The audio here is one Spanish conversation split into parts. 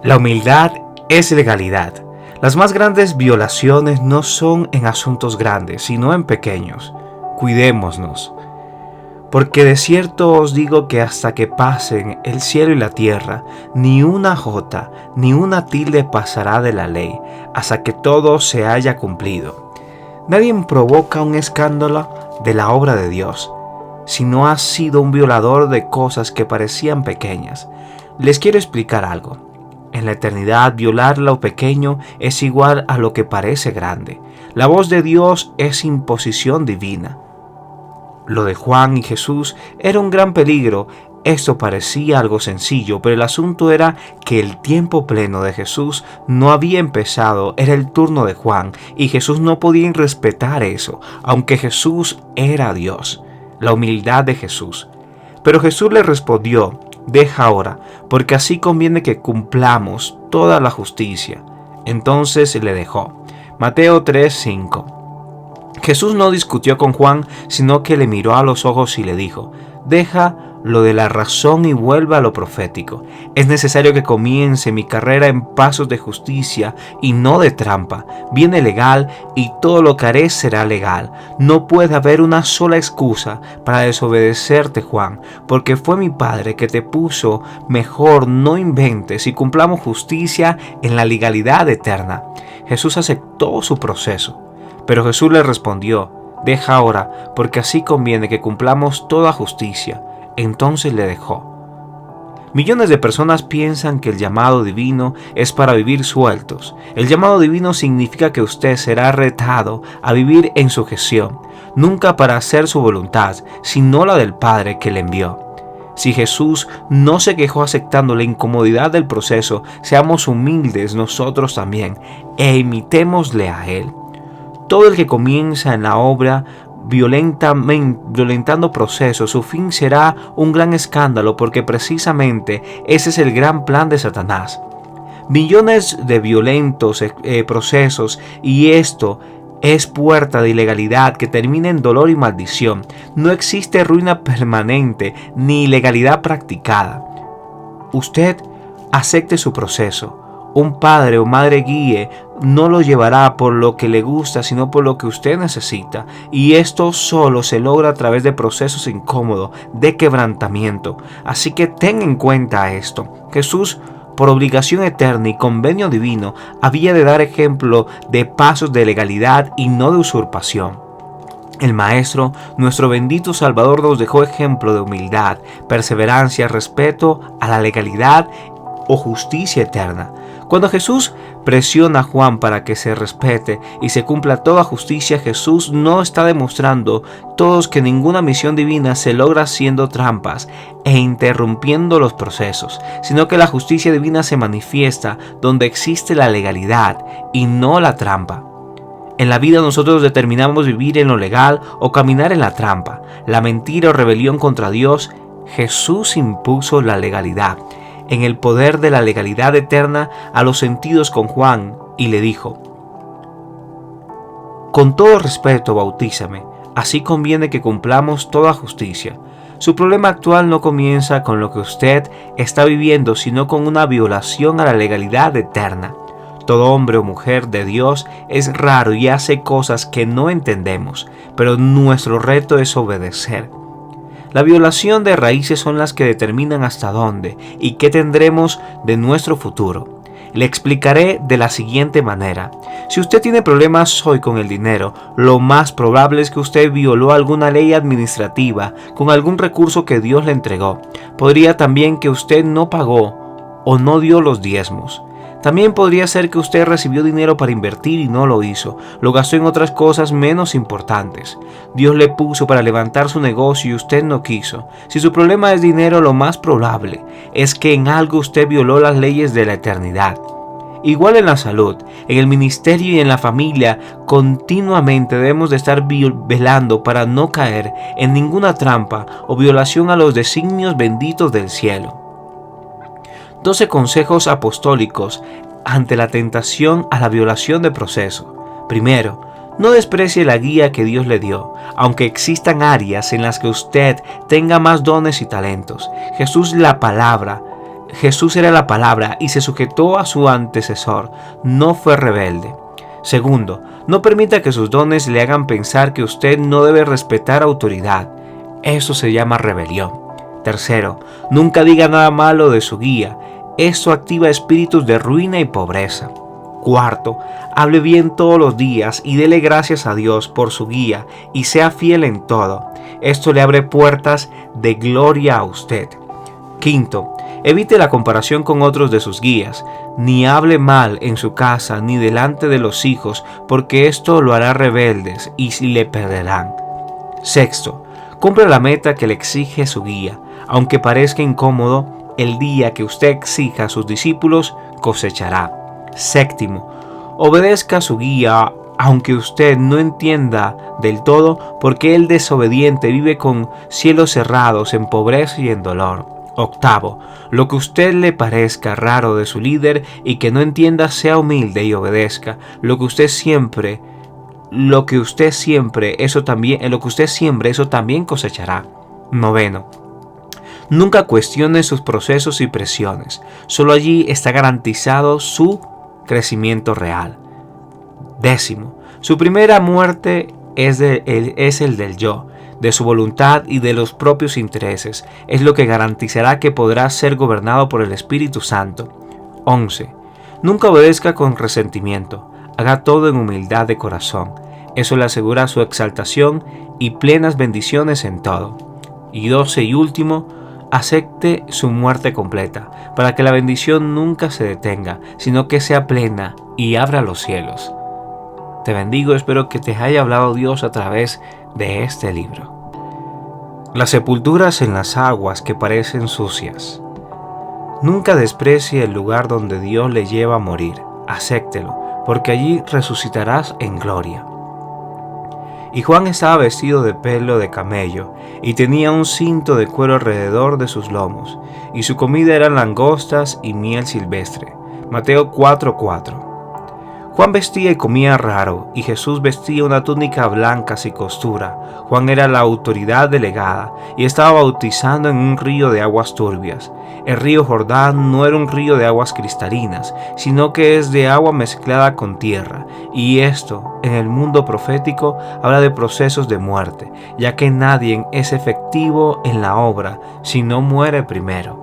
La humildad es legalidad. Las más grandes violaciones no son en asuntos grandes, sino en pequeños. Cuidémonos, porque de cierto os digo que hasta que pasen el cielo y la tierra, ni una jota, ni una tilde pasará de la ley, hasta que todo se haya cumplido. Nadie provoca un escándalo de la obra de Dios, si no has sido un violador de cosas que parecían pequeñas. Les quiero explicar algo. En la eternidad, violar lo pequeño es igual a lo que parece grande. La voz de Dios es imposición divina. Lo de Juan y Jesús era un gran peligro. Esto parecía algo sencillo, pero el asunto era que el tiempo pleno de Jesús no había empezado, era el turno de Juan, y Jesús no podía respetar eso, aunque Jesús era Dios. La humildad de Jesús. Pero Jesús le respondió: deja ahora, porque así conviene que cumplamos toda la justicia. Entonces le dejó. Mateo 3:5. Jesús no discutió con Juan, sino que le miró a los ojos y le dijo: deja lo de la razón y vuelva a lo profético. Es necesario que comience mi carrera en pasos de justicia y no de trampa. Viene legal y todo lo que haré será legal. No puede haber una sola excusa para desobedecerte, Juan, porque fue mi Padre que te puso. Mejor no inventes y cumplamos justicia en la legalidad eterna. Jesús aceptó su proceso, pero Jesús le respondió: deja ahora, porque así conviene que cumplamos toda justicia. Entonces le dejó. Millones de personas piensan que el llamado divino es para vivir sueltos. El llamado divino significa que usted será retado a vivir en sujeción, nunca para hacer su voluntad, sino la del Padre que le envió. Si Jesús no se quejó aceptando la incomodidad del proceso, seamos humildes nosotros también e imitémosle a Él. Todo el que comienza en la obra violentando procesos, su fin será un gran escándalo, porque precisamente ese es el gran plan de Satanás. Millones de violentos procesos, y esto es puerta de ilegalidad que termina en dolor y maldición. No existe ruina permanente ni ilegalidad practicada. Usted acepte su proceso. Un padre o madre guíe no lo llevará por lo que le gusta, sino por lo que usted necesita. Y esto solo se logra a través de procesos incómodos, de quebrantamiento. Así que ten en cuenta esto. Jesús, por obligación eterna y convenio divino, había de dar ejemplo de pasos de legalidad y no de usurpación. El Maestro, nuestro bendito Salvador, nos dejó ejemplo de humildad, perseverancia, respeto a la legalidad o justicia eterna. Cuando Jesús presiona a Juan para que se respete y se cumpla toda justicia, Jesús no está demostrando todos que ninguna misión divina se logra haciendo trampas e interrumpiendo los procesos, sino que la justicia divina se manifiesta donde existe la legalidad y no la trampa. En la vida nosotros determinamos vivir en lo legal o caminar en la trampa, la mentira o rebelión contra Dios. Jesús impuso la legalidad, en el poder de la legalidad eterna, a los sentidos con Juan, y le dijo: con todo respeto, bautízame, así conviene que cumplamos toda justicia. Su problema actual no comienza con lo que usted está viviendo, sino con una violación a la legalidad eterna. Todo hombre o mujer de Dios es raro y hace cosas que no entendemos, pero nuestro reto es obedecer. La violación de raíces son las que determinan hasta dónde y qué tendremos de nuestro futuro. Le explicaré de la siguiente manera. Si usted tiene problemas hoy con el dinero, lo más probable es que usted violó alguna ley administrativa con algún recurso que Dios le entregó. Podría también que usted no pagó o no dio los diezmos. También podría ser que usted recibió dinero para invertir y no lo hizo, lo gastó en otras cosas menos importantes. Dios le puso para levantar su negocio y usted no quiso. Si su problema es dinero, lo más probable es que en algo usted violó las leyes de la eternidad. Igual en la salud, en el ministerio y en la familia, continuamente debemos de estar velando para no caer en ninguna trampa o violación a los designios benditos del cielo. 12 consejos apostólicos ante la tentación a la violación de proceso. Primero, no desprecie la guía que Dios le dio, aunque existan áreas en las que usted tenga más dones y talentos. Jesús, la palabra, Jesús era la palabra y se sujetó a su antecesor, no fue rebelde. Segundo, no permita que sus dones le hagan pensar que usted no debe respetar autoridad. Eso se llama rebelión. Tercero, nunca diga nada malo de su guía. Esto activa espíritus de ruina y pobreza. Cuarto, hable bien todos los días y dele gracias a Dios por su guía y sea fiel en todo. Esto le abre puertas de gloria a usted. Quinto, evite la comparación con otros de sus guías, ni hable mal en su casa ni delante de los hijos, porque esto lo hará rebeldes y le perderán. Sexto, cumpla la meta que le exige su guía, aunque parezca incómodo, el día que usted exija a sus discípulos cosechará. Séptimo, obedezca a su guía aunque usted no entienda del todo, porque el desobediente vive con cielos cerrados en pobreza y en dolor. Octavo, lo que a usted le parezca raro de su líder y que no entienda, sea humilde y obedezca. Lo que usted siembre, eso también cosechará. Noveno, nunca cuestione sus procesos y presiones. Solo allí está garantizado su crecimiento real. Décimo, su primera muerte es el del yo, de su voluntad y de los propios intereses. Es lo que garantizará que podrá ser gobernado por el Espíritu Santo. 11. Nunca obedezca con resentimiento. Haga todo en humildad de corazón. Eso le asegura su exaltación y plenas bendiciones en todo. Y 12 y último, acepte su muerte completa, para que la bendición nunca se detenga, sino que sea plena y abra los cielos. Te bendigo, espero que te haya hablado Dios a través de este libro. Las sepulturas en las aguas que parecen sucias. Nunca desprecie el lugar donde Dios le lleva a morir. Acéptelo, porque allí resucitarás en gloria. Y Juan estaba vestido de pelo de camello, y tenía un cinto de cuero alrededor de sus lomos, y su comida eran langostas y miel silvestre. Mateo 4:4. Juan vestía y comía raro, y Jesús vestía una túnica blanca sin costura. Juan era la autoridad delegada, y estaba bautizando en un río de aguas turbias. El río Jordán no era un río de aguas cristalinas, sino que es de agua mezclada con tierra, y esto, en el mundo profético, habla de procesos de muerte, ya que nadie es efectivo en la obra si no muere primero.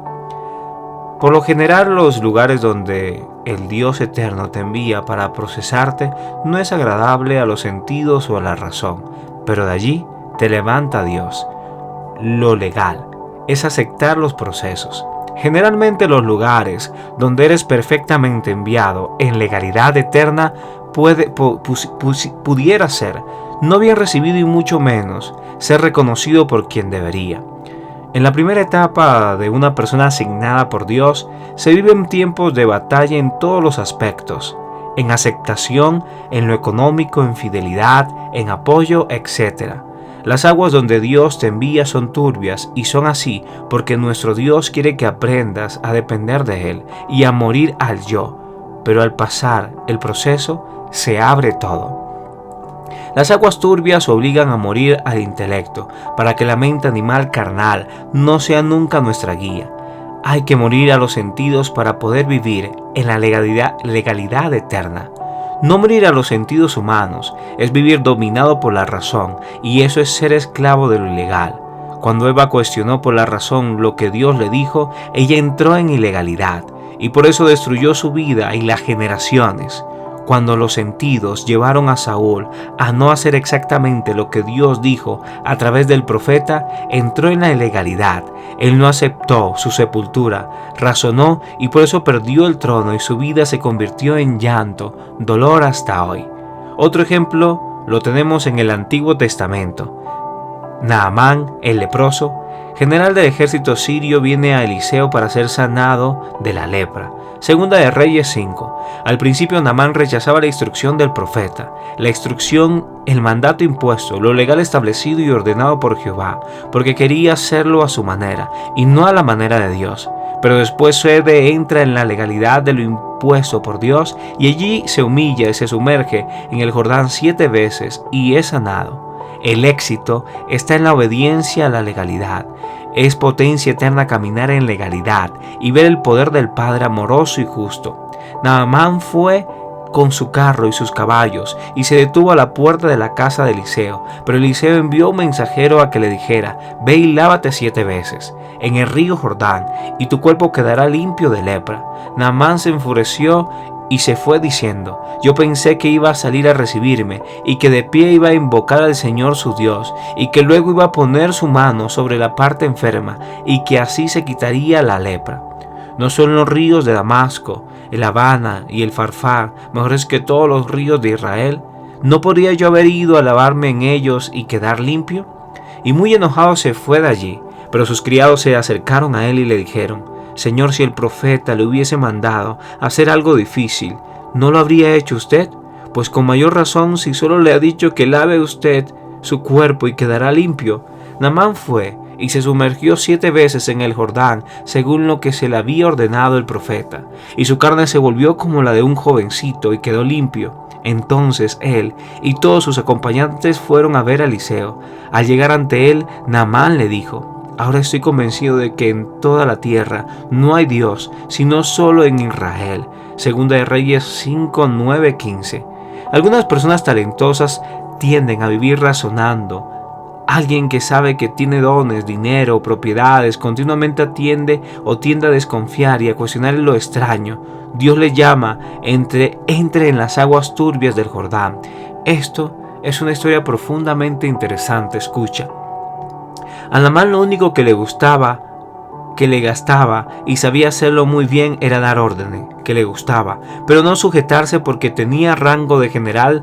Por lo general, los lugares donde el Dios eterno te envía para procesarte no es agradable a los sentidos o a la razón, pero de allí te levanta Dios. Lo legal es aceptar los procesos. Generalmente los lugares donde eres perfectamente enviado en legalidad eterna pudiera ser no bien recibido y mucho menos ser reconocido por quien debería. En la primera etapa de una persona asignada por Dios, se viven tiempos de batalla en todos los aspectos, en aceptación, en lo económico, en fidelidad, en apoyo, etc. Las aguas donde Dios te envía son turbias y son así porque nuestro Dios quiere que aprendas a depender de Él y a morir al yo, pero al pasar el proceso se abre todo. Las aguas turbias obligan a morir al intelecto, para que la mente animal carnal no sea nunca nuestra guía. Hay que morir a los sentidos para poder vivir en la legalidad eterna. No morir a los sentidos humanos es vivir dominado por la razón, y eso es ser esclavo de lo ilegal. Cuando Eva cuestionó por la razón lo que Dios le dijo, ella entró en ilegalidad, y por eso destruyó su vida y las generaciones. Cuando los sentidos llevaron a Saúl a no hacer exactamente lo que Dios dijo a través del profeta, entró en la ilegalidad. Él no aceptó su sepultura, razonó y por eso perdió el trono y su vida se convirtió en llanto, dolor hasta hoy. Otro ejemplo lo tenemos en el Antiguo Testamento. Naamán, el leproso, general del ejército sirio, viene a Eliseo para ser sanado de la lepra. Segunda de Reyes 5. Al principio Naamán rechazaba la instrucción del profeta, la instrucción, el mandato impuesto, lo legal establecido y ordenado por Jehová, porque quería hacerlo a su manera y no a la manera de Dios. Pero después entra en la legalidad de lo impuesto por Dios y allí se humilla y se sumerge en el Jordán 7 veces y es sanado. El éxito está en la obediencia a la legalidad. Es potencia eterna caminar en legalidad y ver el poder del Padre amoroso y justo. Naamán fue con su carro y sus caballos y se detuvo a la puerta de la casa de Eliseo, pero Eliseo envió un mensajero a que le dijera: ve y lávate 7 veces en el río Jordán y tu cuerpo quedará limpio de lepra. Naamán se enfureció y se fue diciendo: yo pensé que iba a salir a recibirme y que de pie iba a invocar al Señor su Dios y que luego iba a poner su mano sobre la parte enferma y que así se quitaría la lepra. ¿No son los ríos de Damasco, el Habana y el Farfar mejores que todos los ríos de Israel? ¿No podría yo haber ido a lavarme en ellos y quedar limpio? Y muy enojado se fue de allí, pero sus criados se acercaron a él y le dijeron: Señor, si el profeta le hubiese mandado hacer algo difícil, ¿no lo habría hecho usted? Pues con mayor razón si solo le ha dicho que lave usted su cuerpo y quedará limpio. Naamán fue y se sumergió 7 veces en el Jordán, según lo que se le había ordenado el profeta, y su carne se volvió como la de un jovencito y quedó limpio. Entonces él y todos sus acompañantes fueron a ver a Eliseo. Al llegar ante él, Naamán le dijo: ahora estoy convencido de que en toda la tierra no hay Dios, sino solo en Israel. Segunda de Reyes 5, 9, 15. Algunas personas talentosas tienden a vivir razonando. Alguien que sabe que tiene dones, dinero, propiedades, continuamente tiende a desconfiar y a cuestionar lo extraño. Dios le llama: entre en las aguas turbias del Jordán. Esto es una historia profundamente interesante. Escucha. A Naamán lo único que le gastaba y sabía hacerlo muy bien era dar órdenes, que le gustaba, pero no sujetarse porque tenía rango de general,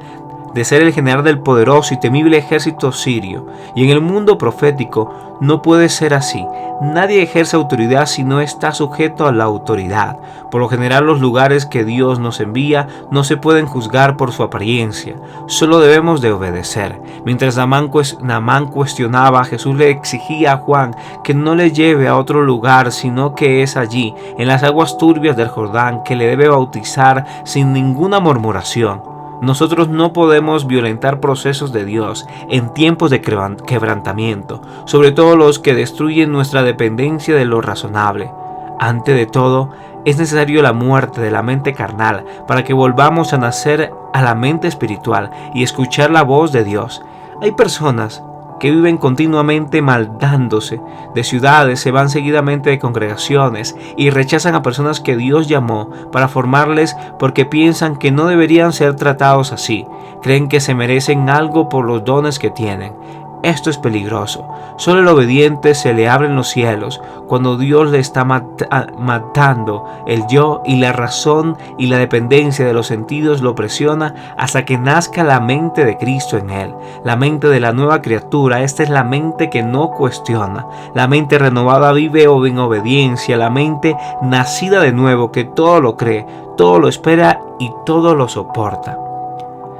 de ser el general del poderoso y temible ejército sirio. Y en el mundo profético no puede ser así. Nadie ejerce autoridad si no está sujeto a la autoridad. Por lo general, los lugares que Dios nos envía no se pueden juzgar por su apariencia, solo debemos de obedecer. Mientras Naamán cuestionaba, Jesús le exigía a Juan que no le lleve a otro lugar, sino que es allí, en las aguas turbias del Jordán, que le debe bautizar sin ninguna murmuración. Nosotros no podemos violentar procesos de Dios en tiempos de quebrantamiento, sobre todo los que destruyen nuestra dependencia de lo razonable. Ante de todo, es necesario la muerte de la mente carnal para que volvamos a nacer a la mente espiritual y escuchar la voz de Dios. Hay personas que viven continuamente maldándose de ciudades, se van seguidamente de congregaciones y rechazan a personas que Dios llamó para formarles porque piensan que no deberían ser tratados así. Creen que se merecen algo por los dones que tienen. Esto es peligroso. Solo el obediente se le abren los cielos cuando Dios le está matando el yo, y la razón y la dependencia de los sentidos lo presiona hasta que nazca la mente de Cristo en él, la mente de la nueva criatura. Esta es la mente que no cuestiona. La mente renovada vive en obediencia, la mente nacida de nuevo que todo lo cree, todo lo espera y todo lo soporta.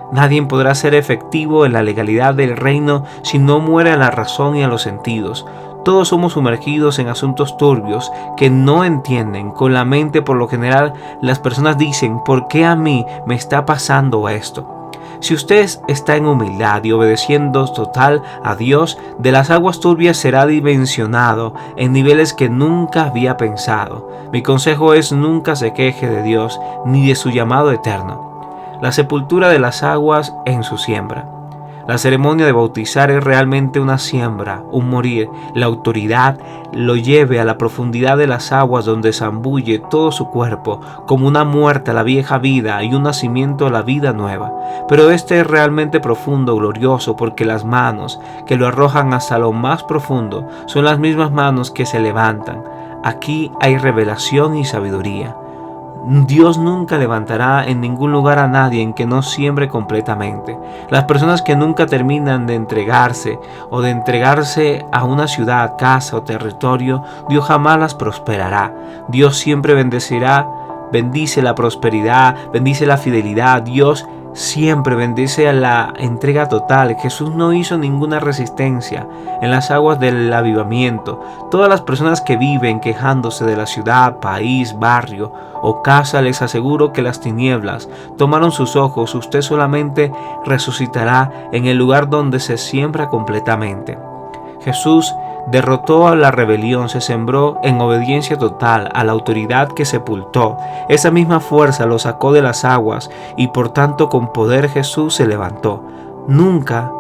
Nadie podrá ser efectivo en la legalidad del reino si no muere a la razón y a los sentidos. Todos somos sumergidos en asuntos turbios que no entienden. Con la mente, por lo general, las personas dicen: ¿por qué a mí me está pasando esto? Si usted está en humildad y obedeciendo total a Dios, de las aguas turbias será dimensionado en niveles que nunca había pensado. Mi consejo es: nunca se queje de Dios ni de su llamado eterno. La sepultura de las aguas en su siembra. La ceremonia de bautizar es realmente una siembra, un morir. La autoridad lo lleve a la profundidad de las aguas, donde zambulle todo su cuerpo, como una muerte a la vieja vida y un nacimiento a la vida nueva. Pero este es realmente profundo, glorioso, porque las manos que lo arrojan hasta lo más profundo son las mismas manos que se levantan. Aquí hay revelación y sabiduría. Dios nunca levantará en ningún lugar a nadie en que no siembre completamente. Las personas que nunca terminan de entregarse a una ciudad, casa o territorio, Dios jamás las prosperará. Dios siempre bendice la prosperidad, bendice la fidelidad. Dios siempre bendice a la entrega total. Jesús no hizo ninguna resistencia en las aguas del avivamiento. Todas las personas que viven quejándose de la ciudad, país, barrio o casa, les aseguro que las tinieblas tomaron sus ojos. Usted solamente resucitará en el lugar donde se siembra completamente. Jesús derrotó a la rebelión, se sembró en obediencia total a la autoridad que sepultó. Esa misma fuerza lo sacó de las aguas y por tanto con poder Jesús se levantó. Nunca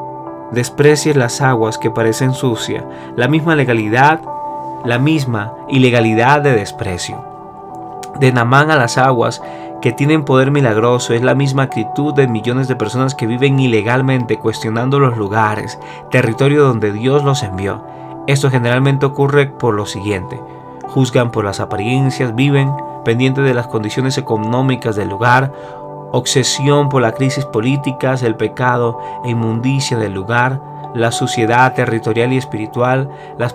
desprecies las aguas que parecen sucias, la misma ilegalidad de desprecio. De Naamán a las aguas que tienen poder milagroso es la misma actitud de millones de personas que viven ilegalmente cuestionando los lugares, territorio donde Dios los envió. Esto generalmente ocurre por lo siguiente: juzgan por las apariencias, viven pendientes de las condiciones económicas del lugar, obsesión por las crisis políticas, el pecado e inmundicia del lugar, la suciedad territorial y espiritual, las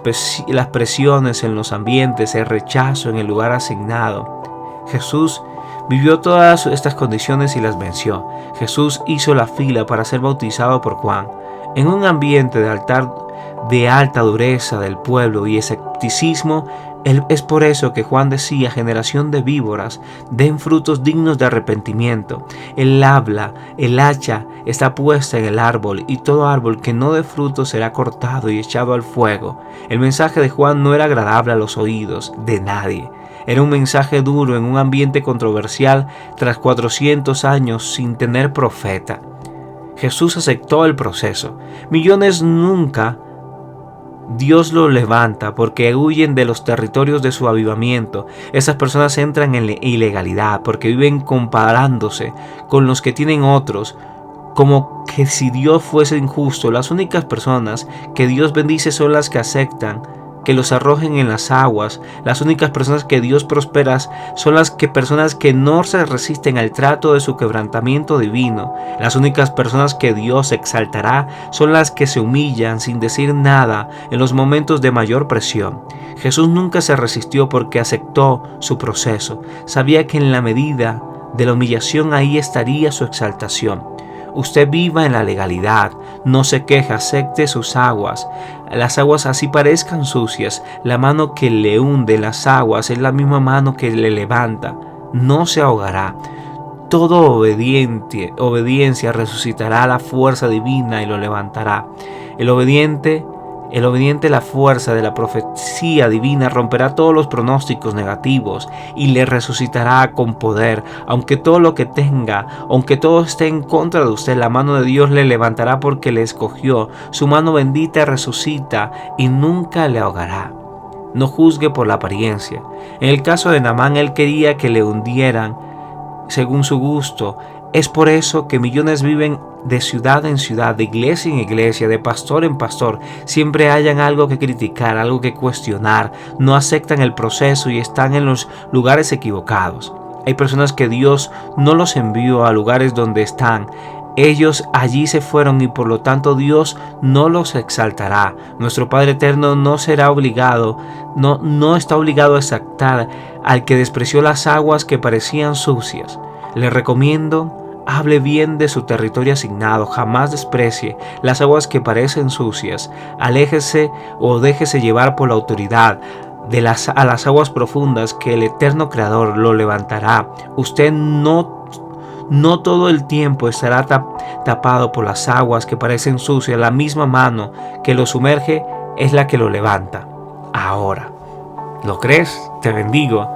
presiones en los ambientes, el rechazo en el lugar asignado. Jesús vivió todas estas condiciones y las venció. Jesús hizo la fila para ser bautizado por Juan. En un ambiente de alta dureza del pueblo y escepticismo, es por eso que Juan decía: generación de víboras, den frutos dignos de arrepentimiento. El hacha está puesta en el árbol, y todo árbol que no dé fruto será cortado y echado al fuego. El mensaje de Juan no era agradable a los oídos de nadie. Era un mensaje duro en un ambiente controversial tras 400 años sin tener profeta. Jesús aceptó el proceso. Millones nunca Dios los levanta porque huyen de los territorios de su avivamiento. Esas personas entran en la ilegalidad porque viven comparándose con los que tienen otros, como que si Dios fuese injusto. Las únicas personas que Dios bendice son las que aceptan que los arrojen en las aguas. Las únicas personas que Dios prospera son las personas que no se resisten al trato de su quebrantamiento divino. Las únicas personas que Dios exaltará son las que se humillan sin decir nada en los momentos de mayor presión. Jesús nunca se resistió porque aceptó su proceso. Sabía que en la medida de la humillación ahí estaría su exaltación. Usted viva en la legalidad, no se queje, acepte sus aguas. Las aguas así parezcan sucias, la mano que le hunde las aguas es la misma mano que le levanta. No se ahogará. Todo obediencia resucitará la fuerza divina y lo levantará. El obediente, la fuerza de la profecía divina romperá todos los pronósticos negativos y le resucitará con poder. Aunque todo esté en contra de usted, la mano de Dios le levantará porque le escogió. Su mano bendita resucita y nunca le ahogará. No juzgue por la apariencia. En el caso de Naamán, él quería que le hundieran según su gusto. Es por eso que millones viven de ciudad en ciudad, de iglesia en iglesia, de pastor en pastor. Siempre hayan algo que criticar, algo que cuestionar. No aceptan el proceso y están en los lugares equivocados. Hay personas que Dios no los envió a lugares donde están. Ellos allí se fueron y por lo tanto Dios no los exaltará. Nuestro Padre Eterno no está obligado a exaltar al que despreció las aguas que parecían sucias. Le recomiendo: hable bien de su territorio asignado, jamás desprecie las aguas que parecen sucias. Aléjese o déjese llevar por la autoridad a las aguas profundas que el eterno Creador lo levantará. Usted no todo el tiempo estará tapado por las aguas que parecen sucias. La misma mano que lo sumerge es la que lo levanta. Ahora, ¿lo crees? Te bendigo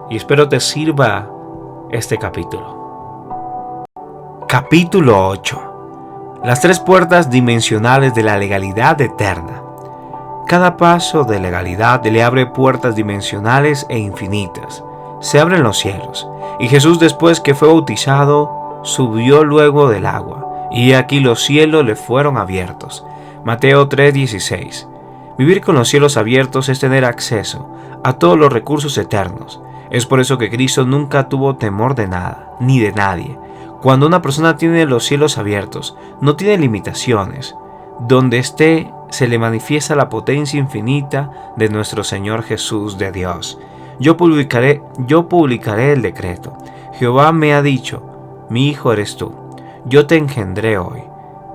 y espero te sirva este capítulo. Capítulo 8. Las tres puertas dimensionales de la legalidad eterna. Cada paso de legalidad le abre puertas dimensionales e infinitas. Se abren los cielos, y Jesús, después que fue bautizado, subió luego del agua, y aquí los cielos le fueron abiertos. Mateo 3:16. Vivir con los cielos abiertos es tener acceso a todos los recursos eternos. Es por eso que Cristo nunca tuvo temor de nada, ni de nadie. Cuando una persona tiene los cielos abiertos, no tiene limitaciones. Donde esté, se le manifiesta la potencia infinita de nuestro Señor Jesús de Dios. Yo publicaré el decreto. Jehová me ha dicho: mi hijo eres tú. Yo te engendré hoy.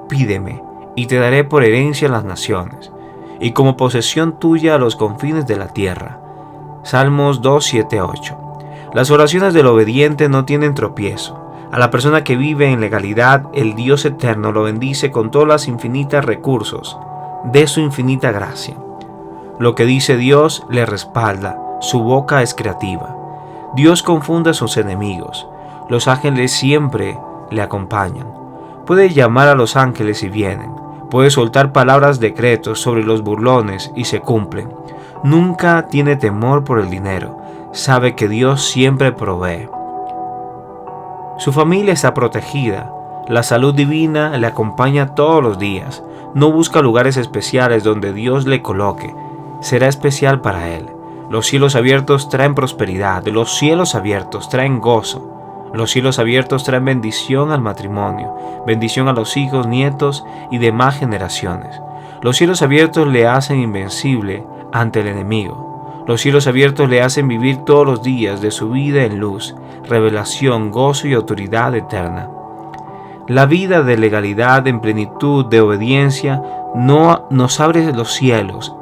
Pídeme, y te daré por herencia las naciones, y como posesión tuya a los confines de la tierra. Salmos 2:7-8. Las oraciones del obediente no tienen tropiezo. A la persona que vive en legalidad, el Dios eterno lo bendice con todos los infinitos recursos de su infinita gracia. Lo que dice Dios le respalda, su boca es creativa. Dios confunde a sus enemigos, los ángeles siempre le acompañan. Puede llamar a los ángeles y vienen, puede soltar palabras decretos sobre los burlones y se cumplen. Nunca tiene temor por el dinero, sabe que Dios siempre provee. Su familia está protegida, la salud divina le acompaña todos los días, no busca lugares especiales donde Dios le coloque, será especial para él. Los cielos abiertos traen prosperidad, los cielos abiertos traen gozo, los cielos abiertos traen bendición al matrimonio, bendición a los hijos, nietos y demás generaciones. Los cielos abiertos le hacen invencible ante el enemigo. Los cielos abiertos le hacen vivir todos los días de su vida en luz, revelación, gozo y autoridad eterna. La vida de legalidad en plenitud de obediencia nos abre los cielos.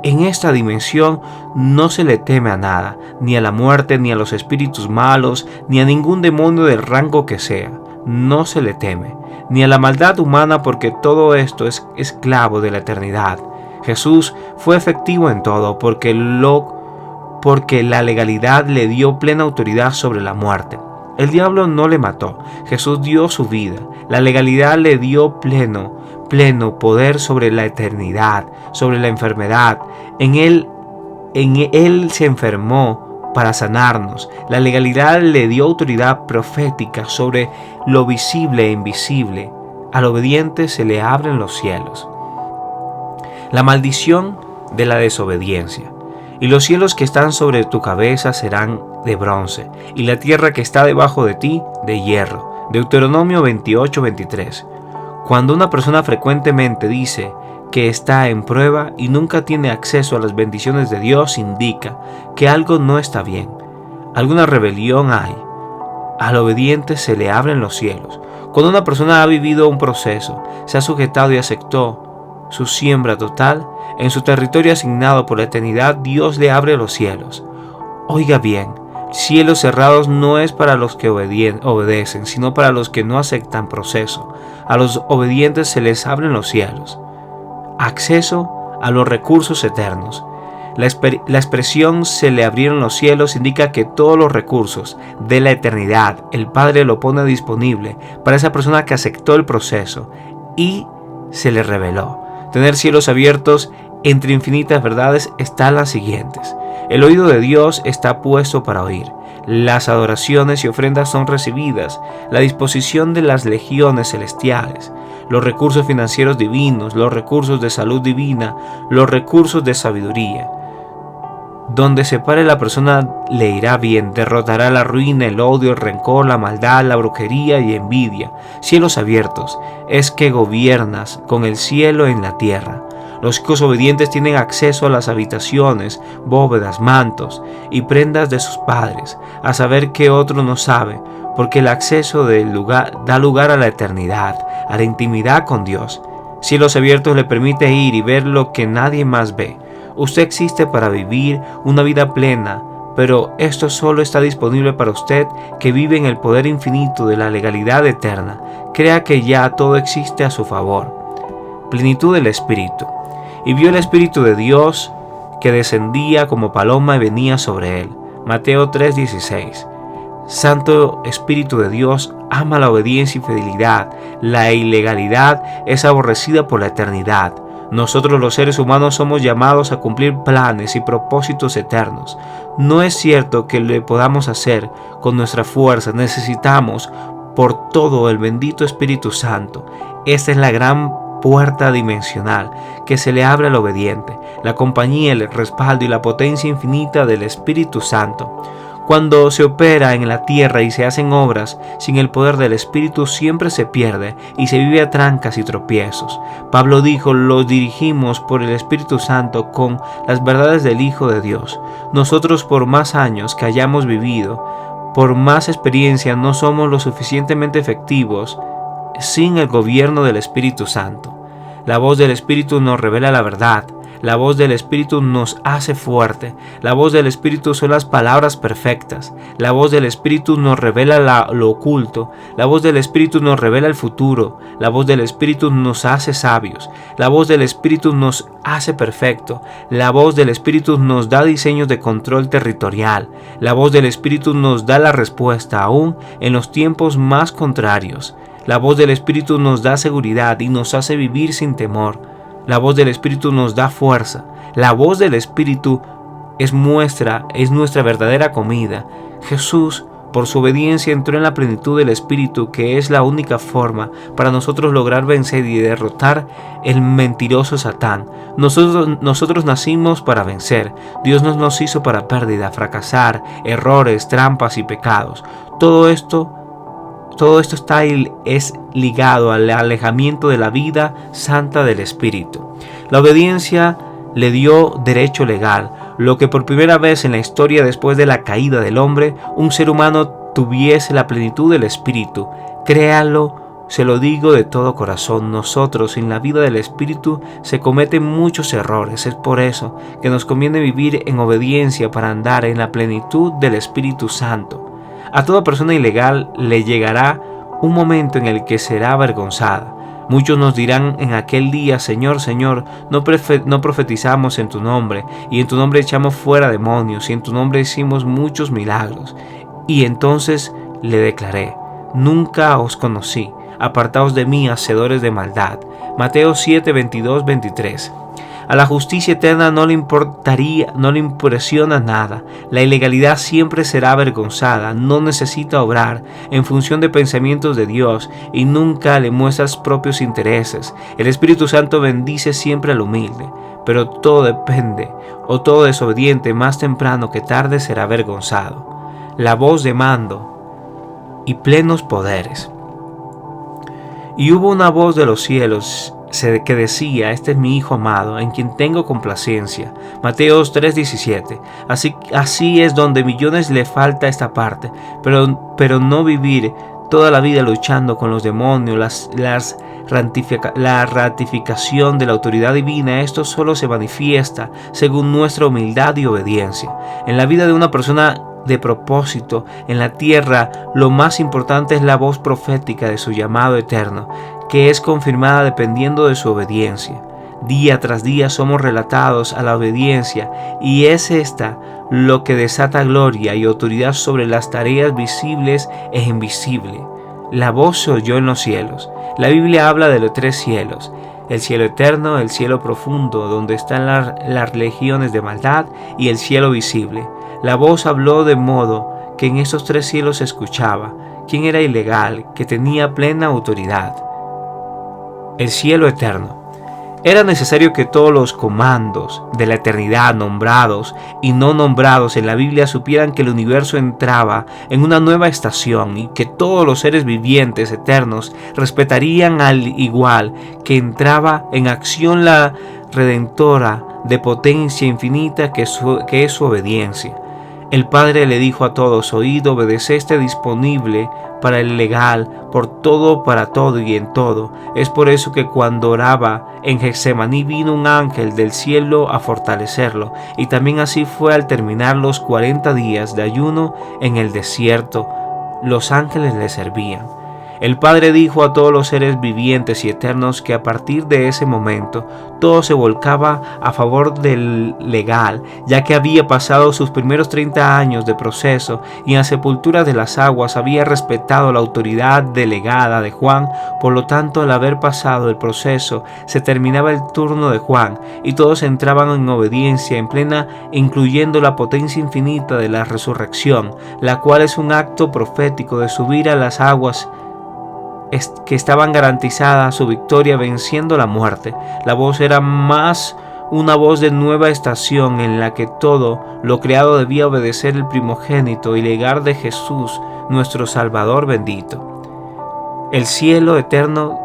En esta dimensión no se le teme a nada, ni a la muerte, ni a los espíritus malos, ni a ningún demonio del rango que sea. No se le teme, ni a la maldad humana, porque todo esto es esclavo de la eternidad. Jesús fue efectivo en todo, porque la legalidad le dio plena autoridad sobre la muerte. El diablo no le mató, Jesús dio su vida. La legalidad le dio pleno poder sobre la eternidad, sobre la enfermedad. En él se enfermó para sanarnos. La legalidad le dio autoridad profética sobre lo visible e invisible. Al obediente se le abren los cielos. La maldición de la desobediencia. Y los cielos que están sobre tu cabeza serán de bronce, y la tierra que está debajo de ti de hierro. Deuteronomio 28:23. Cuando una persona frecuentemente dice que está en prueba y nunca tiene acceso a las bendiciones de Dios, indica que algo no está bien. Alguna rebelión hay. Al obediente se le abren los cielos. Cuando una persona ha vivido un proceso, se ha sujetado y aceptó su siembra total, en su territorio asignado por la eternidad, Dios le abre los cielos. Oiga bien, cielos cerrados no es para los que obedecen, sino para los que no aceptan proceso. A los obedientes se les abren los cielos. Acceso a los recursos eternos. La expresión "se le abrieron los cielos" indica que todos los recursos de la eternidad el Padre lo pone disponible para esa persona que aceptó el proceso y se le reveló. Tener cielos abiertos entre infinitas verdades están las siguientes. El oído de Dios está puesto para oír. Las adoraciones y ofrendas son recibidas. La disposición de las legiones celestiales. Los recursos financieros divinos. Los recursos de salud divina. Los recursos de sabiduría. Donde se pare la persona le irá bien, derrotará la ruina, el odio, el rencor, la maldad, la brujería y envidia. Cielos abiertos es que gobiernas con el cielo en la tierra. Los hijos obedientes tienen acceso a las habitaciones, bóvedas, mantos y prendas de sus padres, a saber que otro no sabe, porque el acceso da lugar a la eternidad, a la intimidad con Dios. Cielos abiertos le permite ir y ver lo que nadie más ve. Usted existe para vivir una vida plena, pero esto solo está disponible para usted que vive en el poder infinito de la legalidad eterna. Crea que ya todo existe a su favor. Plenitud del Espíritu. Y vio el Espíritu de Dios que descendía como paloma y venía sobre él. Mateo 3:16. Santo Espíritu de Dios ama la obediencia y fidelidad. La ilegalidad es aborrecida por la eternidad. Nosotros los seres humanos somos llamados a cumplir planes y propósitos eternos. No es cierto que lo podamos hacer con nuestra fuerza. Necesitamos por todo el bendito Espíritu Santo. Esta es la gran puerta dimensional que se le abre al obediente, la compañía, el respaldo y la potencia infinita del Espíritu Santo. Cuando se opera en la tierra y se hacen obras sin el poder del Espíritu, siempre se pierde y se vive a trancas y tropiezos. Pablo dijo: los dirigimos por el Espíritu Santo con las verdades del Hijo de Dios. Nosotros, por más años que hayamos vivido, por más experiencia, no somos lo suficientemente efectivos sin el gobierno del Espíritu Santo. La voz del Espíritu nos revela la verdad. La voz del Espíritu nos hace fuerte. La voz del Espíritu son las palabras perfectas. La voz del Espíritu nos revela lo oculto. La voz del Espíritu nos revela el futuro. La voz del Espíritu nos hace sabios. La voz del Espíritu nos hace perfecto. La voz del Espíritu nos da diseños de control territorial. La voz del Espíritu nos da la respuesta aún en los tiempos más contrarios. La voz del Espíritu nos da seguridad y nos hace vivir sin temor. La voz del Espíritu nos da fuerza. La voz del Espíritu es nuestra verdadera comida. Jesús, por su obediencia, entró en la plenitud del Espíritu, que es la única forma para nosotros lograr vencer y derrotar el mentiroso Satán. Nosotros nacimos para vencer. Dios no nos hizo para pérdida, fracasar, errores, trampas y pecados. Todo esto es ligado al alejamiento de la vida santa del Espíritu. La obediencia le dio derecho legal, lo que por primera vez en la historia después de la caída del hombre, un ser humano tuviese la plenitud del Espíritu. Créalo, se lo digo de todo corazón, nosotros en la vida del Espíritu se cometen muchos errores. Es por eso que nos conviene vivir en obediencia para andar en la plenitud del Espíritu Santo. A toda persona ilegal le llegará un momento en el que será avergonzada. Muchos nos dirán en aquel día: Señor, Señor, no profetizamos en tu nombre, y en tu nombre echamos fuera demonios, y en tu nombre hicimos muchos milagros. Y entonces le declaré: nunca os conocí, apartaos de mí, hacedores de maldad. Mateo 7, 22, 23. A la justicia eterna no le impresiona nada. La ilegalidad siempre será avergonzada, no necesita obrar en función de pensamientos de Dios y nunca le muestra propios intereses. El Espíritu Santo bendice siempre al humilde, pero todo desobediente más temprano que tarde será avergonzado. La voz de mando y plenos poderes. Y hubo una voz de los cielos que decía: este es mi Hijo amado, en quien tengo complacencia. Mateo 3:17. Así es donde millones le falta esta parte, pero no vivir toda la vida luchando con los demonios, la ratificación de la autoridad divina. Esto solo se manifiesta según nuestra humildad y obediencia. En la vida de una persona de propósito en la tierra, lo más importante es la voz profética de su llamado eterno, que es confirmada dependiendo de su obediencia. Día tras día somos relatados a la obediencia, y es esta lo que desata gloria y autoridad sobre las tareas visibles e invisibles. La voz se oyó en los cielos. La Biblia habla de los 3 cielos: el cielo eterno, el cielo profundo, donde están las legiones de maldad, y el cielo visible. La voz habló de modo que en esos 3 cielos se escuchaba quién era ilegal, que tenía plena autoridad. El cielo eterno. Era necesario que todos los comandos de la eternidad, nombrados y no nombrados en la Biblia, supieran que el universo entraba en una nueva estación y que todos los seres vivientes eternos respetarían al igual que entraba en acción la redentora de potencia infinita que es su obediencia. El Padre le dijo a todos: oíd, obedeced, disponible para el legal, por todo, para todo y en todo. Es por eso que cuando oraba en Getsemaní vino un ángel del cielo a fortalecerlo, y también así fue al terminar los 40 días de ayuno en el desierto. Los ángeles le servían. El Padre dijo a todos los seres vivientes y eternos que a partir de ese momento todo se volcaba a favor del legal, ya que había pasado sus primeros 30 años de proceso y en la sepultura de las aguas había respetado la autoridad delegada de Juan. Por lo tanto, al haber pasado el proceso, se terminaba el turno de Juan y todos entraban en obediencia en plena, incluyendo la potencia infinita de la resurrección, la cual es un acto profético de subir a las aguas que estaban garantizadas su victoria venciendo la muerte. La voz era más una voz de nueva estación en la que todo lo creado debía obedecer el primogénito y legar de Jesús, nuestro Salvador bendito. El cielo eterno,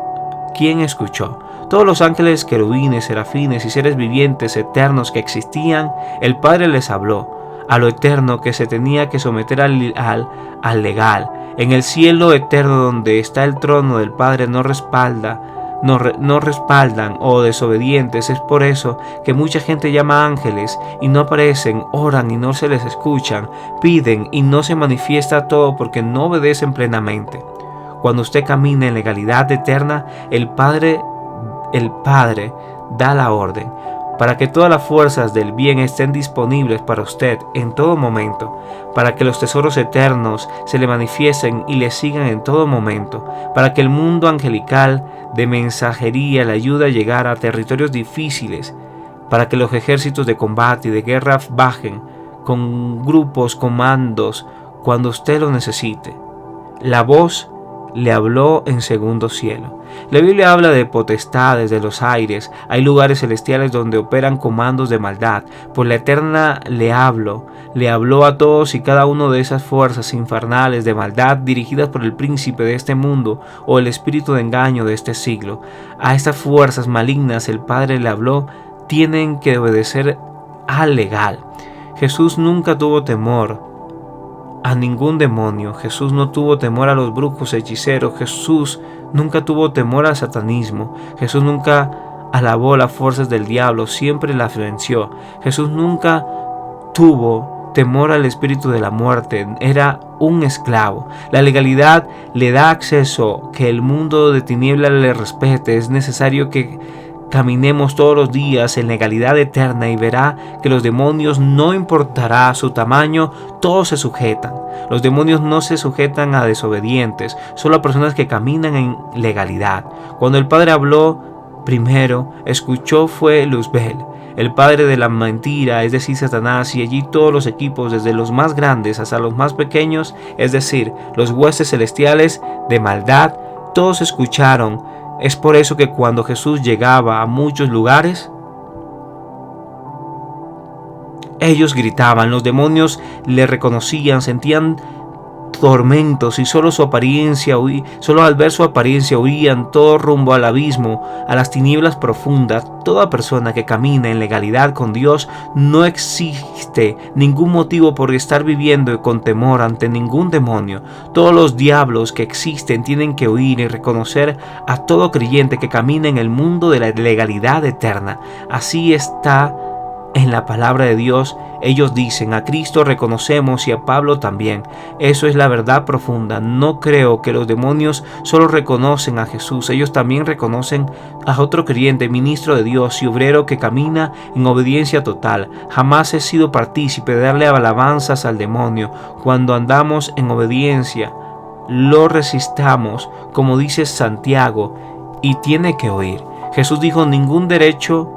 ¿quién escuchó? Todos los ángeles, querubines, serafines y seres vivientes eternos que existían, el Padre les habló a lo eterno que se tenía que someter al legal. En el cielo eterno donde está el trono del Padre no respalda no respaldan o desobedientes. Es por eso que mucha gente llama ángeles y no aparecen, oran y no se les escuchan, piden y no se manifiesta todo porque no obedecen plenamente. Cuando usted camina en legalidad eterna, el Padre da la orden para que todas las fuerzas del bien estén disponibles para usted en todo momento, para que los tesoros eternos se le manifiesten y le sigan en todo momento, para que el mundo angelical de mensajería le ayude a llegar a territorios difíciles, para que los ejércitos de combate y de guerra bajen con grupos, comandos, cuando usted lo necesite. La voz le habló en segundo cielo. La Biblia habla de potestades de los aires. Hay lugares celestiales donde operan comandos de maldad. Por la eterna le habló a todos y cada uno de esas fuerzas infernales de maldad dirigidas por el príncipe de este mundo o el espíritu de engaño de este siglo. A estas fuerzas malignas el Padre le habló, tienen que obedecer al legal. Jesús nunca tuvo temor a ningún demonio. Jesús no tuvo temor a los brujos, hechiceros. Jesús nunca tuvo temor al satanismo. Jesús nunca alabó las fuerzas del diablo, siempre las venció. Jesús nunca tuvo temor al espíritu de la muerte, era un esclavo. La legalidad le da acceso, que el mundo de tinieblas le respete. Es necesario que caminemos todos los días en legalidad eterna y verá que los demonios, no importará su tamaño, todos se sujetan. Los demonios no se sujetan a desobedientes, solo a personas que caminan en legalidad. Cuando el Padre habló primero, escuchó fue Luzbel, el padre de la mentira, es decir, Satanás, y allí todos los equipos, desde los más grandes hasta los más pequeños, es decir, los huestes celestiales de maldad, todos escucharon. Es por eso que cuando Jesús llegaba a muchos lugares, ellos gritaban, los demonios le reconocían, sentían tormentos y solo al ver su apariencia huían todo rumbo al abismo, a las tinieblas profundas. Toda persona que camina en legalidad con Dios, no existe ningún motivo por estar viviendo con temor ante ningún demonio. Todos los diablos que existen tienen que huir y reconocer a todo creyente que camina en el mundo de la legalidad eterna. Así está en la palabra de Dios. Ellos dicen, a Cristo reconocemos y a Pablo también. Eso es la verdad profunda. No creo que los demonios solo reconocen a Jesús. Ellos también reconocen a otro creyente, ministro de Dios y obrero que camina en obediencia total. Jamás he sido partícipe de darle alabanzas al demonio. Cuando andamos en obediencia, lo resistamos, como dice Santiago, y tiene que oír. Jesús dijo, ningún derecho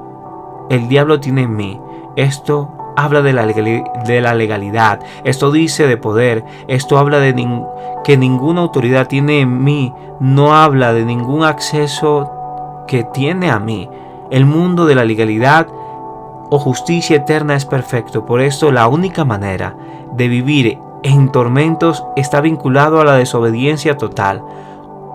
el diablo tiene en mí. Esto habla de la legalidad. Esto dice de poder. Esto habla de que ninguna autoridad tiene en mí. No habla de ningún acceso que tiene a mí. El mundo de la legalidad o justicia eterna es perfecto. Por esto la única manera de vivir en tormentos está vinculado a la desobediencia total.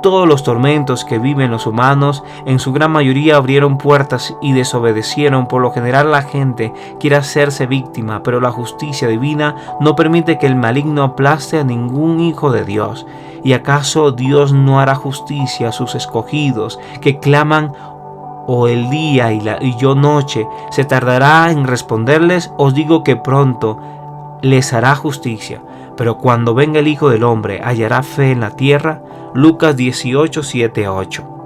Todos los tormentos que viven los humanos, en su gran mayoría abrieron puertas y desobedecieron. Por lo general la gente quiere hacerse víctima, pero la justicia divina no permite que el maligno aplaste a ningún hijo de Dios. ¿Y acaso Dios no hará justicia a sus escogidos que claman o el día y yo noche? ¿Se tardará en responderles? Os digo que pronto les hará justicia. Pero cuando venga el Hijo del Hombre, ¿hallará fe en la tierra? Lucas 18, 7, 8.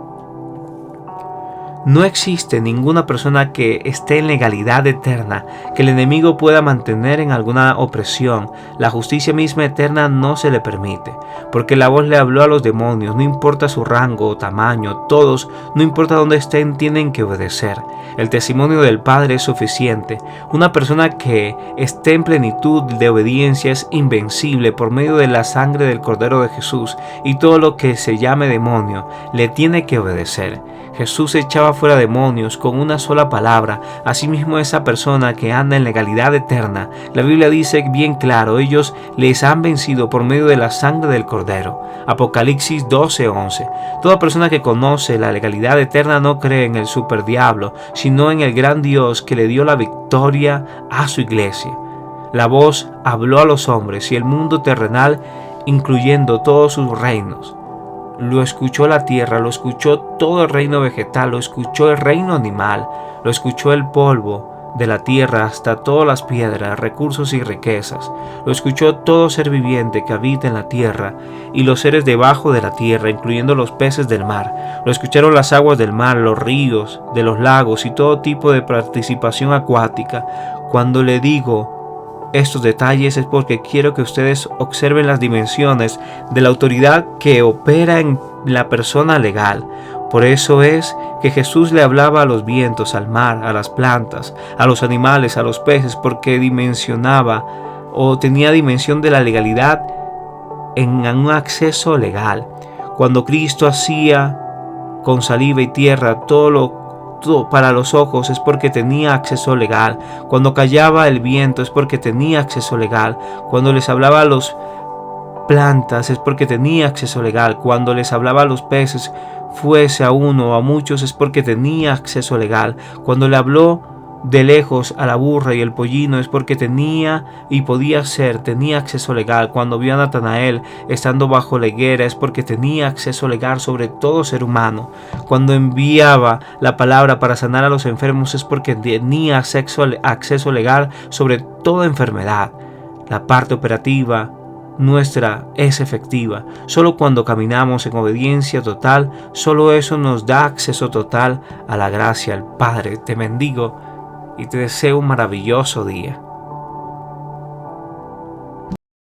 No existe ninguna persona que esté en legalidad eterna que el enemigo pueda mantener en alguna opresión. La justicia misma eterna no se le permite, porque la voz le habló a los demonios. No importa su rango o tamaño, todos, no importa dónde estén, tienen que obedecer. El testimonio del Padre es suficiente. Una persona que esté en plenitud de obediencia es invencible por medio de la sangre del Cordero de Jesús, y todo lo que se llame demonio le tiene que obedecer. Jesús echaba fuera demonios con una sola palabra. Asimismo, esa persona que anda en legalidad eterna, la Biblia dice bien claro, ellos les han vencido por medio de la sangre del Cordero. Apocalipsis 12:11. Toda persona que conoce la legalidad eterna no cree en el superdiablo, sino en el gran Dios que le dio la victoria a su iglesia. La voz habló a los hombres y el mundo terrenal, incluyendo todos sus reinos. lo escuchó la tierra, lo escuchó todo el reino vegetal, lo escuchó el reino animal, lo escuchó el polvo de la tierra hasta todas las piedras, recursos y riquezas. Lo escuchó todo ser viviente que habita en la tierra y los seres debajo de la tierra, incluyendo los peces del mar. Lo escucharon las aguas del mar, los ríos, de los lagos y todo tipo de participación acuática. Cuando le digo estos detalles es porque quiero que ustedes observen las dimensiones de la autoridad que opera en la persona legal. Por eso es que Jesús le hablaba a los vientos, al mar, a las plantas, a los animales, a los peces, porque dimensionaba o tenía dimensión de la legalidad en un acceso legal. Cuando Cristo hacía con saliva y tierra todo para los ojos es porque tenía acceso legal. Cuando callaba el viento es porque tenía acceso legal. Cuando les hablaba a los plantas es porque tenía acceso legal. Cuando les hablaba a los peces, fuese a uno o a muchos, es porque tenía acceso legal. Cuando le habló de lejos a la burra y el pollino es porque tenía acceso legal. Cuando vio a Natanael estando bajo la higuera es porque tenía acceso legal sobre todo ser humano. Cuando enviaba la palabra para sanar a los enfermos es porque tenía acceso legal sobre toda enfermedad. La parte operativa nuestra es efectiva. Solo cuando caminamos en obediencia total, solo eso nos da acceso total a la gracia del Padre. Te bendigo y te deseo un maravilloso día.